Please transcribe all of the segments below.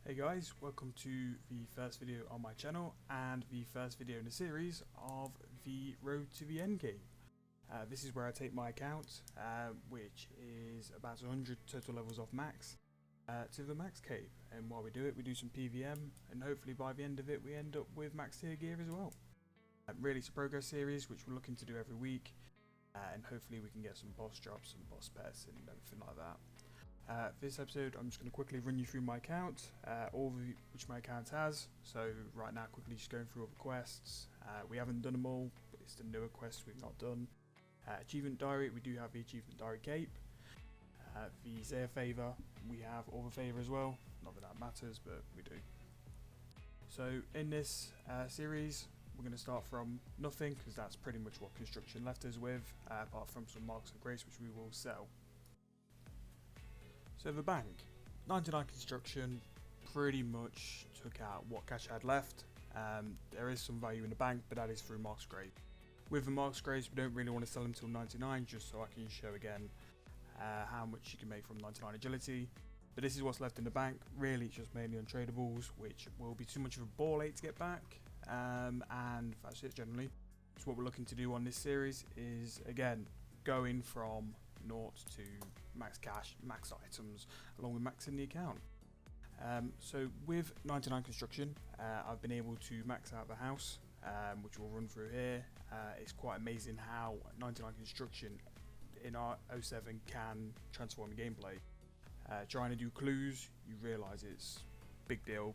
Hey guys, welcome to the first video on my channel and the first video in a series of the Road to the End game. This is where I take my account, which is about 100 total levels off max, to the max cape, and while we do it we do some PVM, and hopefully by the end of it we end up with max tier gear as well. Really it's a progress series which we're looking to do every week, and hopefully we can get some boss drops and boss pets and everything like that. For this episode I'm just going to quickly run you through my account, which my account has. So right now quickly just going through all the quests. We haven't done them all, but it's the newer quests we've not done. Achievement diary, we do have the achievement diary cape. The Zaya favour, we have all the favour as well, not that that matters but we do. So in this series we're going to start from nothing, because that's pretty much what construction left us with, apart from some marks of grace which we will sell. So the bank, 99 construction, pretty much took out what cash I had left. There is some value in the bank, but that is through marks grace. With the marks grace we don't really want to sell them till 99, just so I can show again how much you can make from 99 agility. But this is what's left in the bank. Really it's just mainly untradables, which will be too much of a ball ache to get back, and that's it generally. So what we're looking to do on this series is, again, going from 0 to max cash, max items, along with maxing the account. So with 99 construction, I've been able to max out the house, which we'll run through here. It's quite amazing how 99 construction in our 07 can transform the gameplay. Trying to do clues, you realise it's a big deal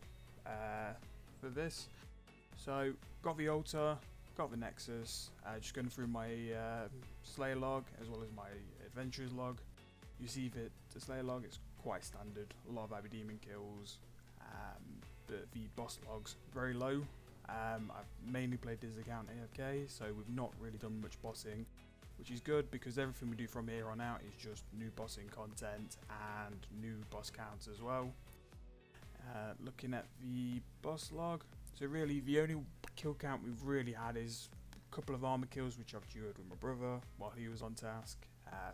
for this. So got the altar, got the nexus, just going through my slayer log as well as my adventurers log. You see that the slayer log is quite standard, a lot of Abbey Demon kills, but the boss log's very low. I've mainly played this account AFK, so we've not really done much bossing, which is good because everything we do from here on out is just new bossing content and new boss counts as well. Looking at the boss log, so really the only kill count we've really had is a couple of armor kills which I've duoed with my brother while he was on task,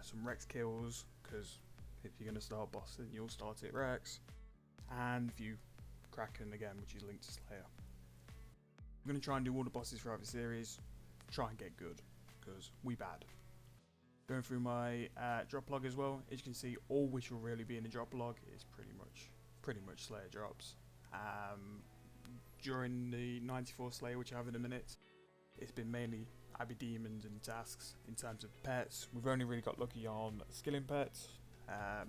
some Rex kills, because if you're going to start bossing you'll start it Rex, and a few Kraken again, which is linked to Slayer. I'm going to try and do all the bosses throughout the series, try and get good, because we bad. Going through my drop log as well, as you can see all which will really be in the drop log is pretty much Slayer drops. During the 94 Slayer, which I have in a minute, it's been mainly Abbey Demons and tasks. In terms of pets, we've only really got lucky on skilling pets,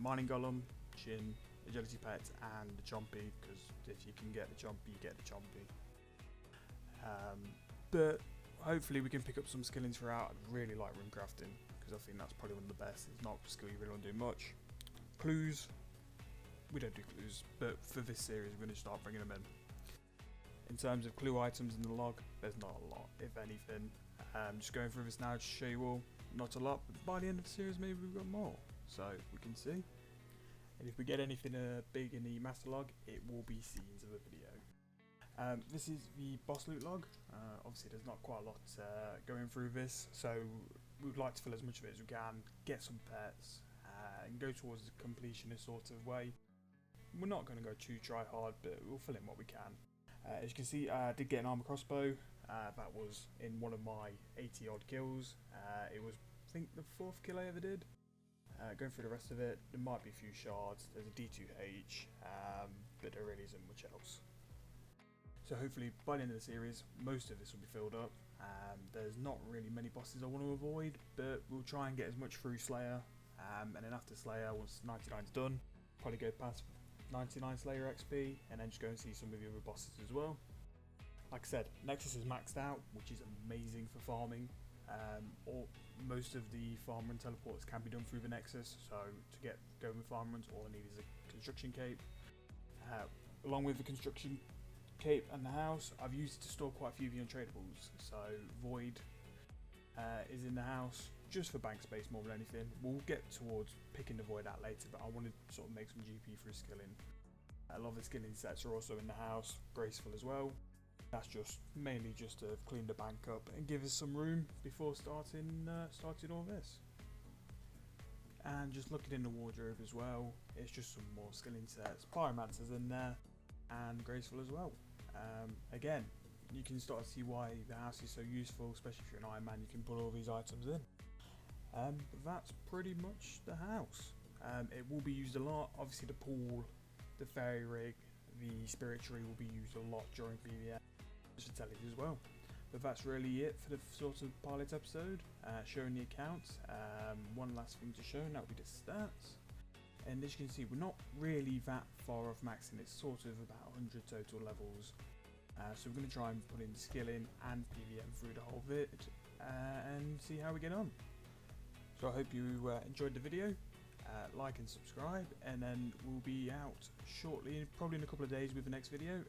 mining golem, chin, agility pets, and the chompy, because if you can get the chompy, you get the chompy. But hopefully we can pick up some skillings throughout. I'd really like rune crafting, because I think that's probably one of the best. It's not a skill you really want to do much. Clues, we don't do clues, but for this series we're going to start bringing them in. In terms of clue items in the log, there's not a lot, if anything. Just going through this now to show you all, not a lot, but by the end of the series maybe we've got more, so we can see. And if we get anything big in the master log, it will be scenes of the video. This is the boss loot log. Obviously there's not quite a lot going through this, so we would like to fill as much of it as we can, get some pets, and go towards the completionist sort of way. We're not going to go too try hard, but we'll fill in what we can. As you can see, I did get an armor crossbow. That was in one of my 80 odd kills. It was, I think, the 4th kill I ever did. Going through the rest of it, there might be a few shards. There's a D2H, but there really isn't much else. So hopefully by the end of the series, most of this will be filled up. There's not really many bosses I want to avoid, but we'll try and get as much through Slayer. And then after Slayer, once 99's done, probably go past 99 Slayer XP, and then just go and see some of the other bosses as well. Like I said, Nexus is maxed out, which is amazing for farming. Most of the farm run teleports can be done through the Nexus, so to get going with farm runs, all I need is a construction cape. Along with the construction cape and the house, I've used it to store quite a few of the untradables. So Void is in the house just for bank space more than anything. We'll get towards picking the Void out later, but I want to sort of make some GP through skilling. A lot of the skilling sets are also in the house, graceful as well. That's just mainly just to clean the bank up and give us some room before starting all this. And just looking in the wardrobe as well, it's just some more skilling sets. Pyromancer's in there. and graceful as well. Again, you can start to see why the house is so useful, especially if you're an Iron Man. You can put all these items in. But that's pretty much the house. It will be used a lot. Obviously the pool, the fairy rig, the spirit tree will be used a lot during PvM. I should tell you as well. But that's really it for the sort of pilot episode, showing the accounts. One last thing to show, and that will be the stats. And as you can see, we're not really that far off maxing. It's sort of about 100 total levels. So we're going to try and put in skill in and PvM through the whole vid, and see how we get on. So I hope you enjoyed the video. Like and subscribe, and then we'll be out shortly, probably in a couple of days with the next video.